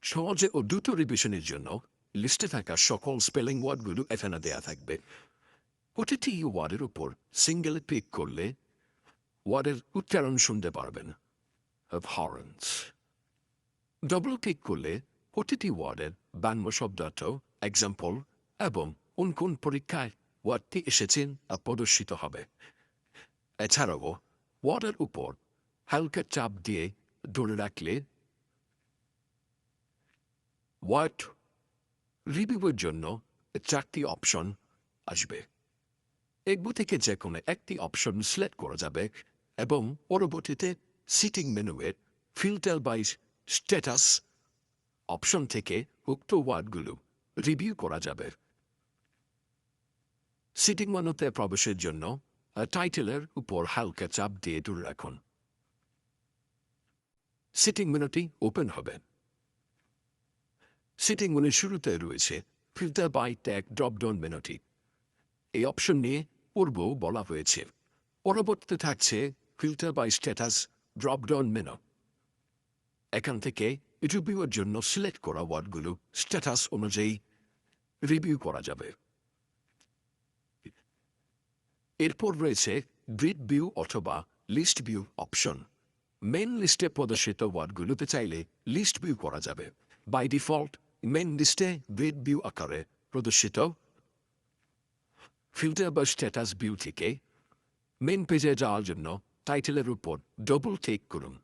সহজে ও দ্রুত রিভিশনের জন্য লিস্টে থাকা সকল স্পেলিং ওয়ার্ডগুলো এখানে দেয়া থাকবে। প্রতিটি ওয়ার্ডের উপর সিঙ্গেল ক্লিক করলে ওয়ার্ডের উচ্চারণ শুনতে পারবেন। হর্নস ডবল ক্লিক করলে প্রতিটি ওয়ার্ডের বাংলা শব্দার্থ, এক্সাম্পল এবং কোন কোন পরীক্ষায় ওয়ার্ডটি এসেছেন প্রদর্শিত হবে। এছাড়াও ওয়ার্ডের উপর হালকা চাপ দিয়ে ধরে রাখলে ওয়ার্ড রিভিউয়ের জন্য 4টি অপশন আসবে। এগুলো থেকে যে কোনো একটি অপশন সিলেক্ট করা যাবে এবং পরবর্তীতে সিটিং মেনুয়ের ফিল্টার বাই স্ট্যাটাস অপশন থেকে উক্ত ওয়ার্ডগুলো রিভিউ করা যাবে। সিটিং মেনুতে প্রবেশের জন্য টাইটেলের উপর হালকা চাপ দিয়ে ধরে রাখুন। সিটিং মেনুটি ওপেন হবে। সিটিং মেনুর শুরুতে রয়েছে ফিল্টার বাই ট্যাগ ড্রপডাউন মেনুটি। এই অপশন নিয়ে পূর্বেও বলা হয়েছে। পরবর্তীতে থাকছে filter by status dropdown menu. এখান থেকে রিভিউয়ের জন্য সিলেক্ট করা ওয়ার্ডগুলো স্ট্যাটাস অনুযায়ী রিভিউ করা যাবে। এরপর রয়েছে গ্রিড ভিউ অথবা লিস্ট ভিউ অপশন। মেন লিস্টে প্রদর্শিত ওয়ার্ডগুলোতে চাইলে লিস্ট ভিউ করা যাবে। বাই ডিফল্ট মেন লিস্টে গ্রিড ভিউ আকারে প্রদর্শিত। ফিল্টার বা স্ট্যাটাস ভিউ থেকে মেন পেজে যাওয়ার জন্য টাইটেলের উপর ডবল ক্লিক করুন।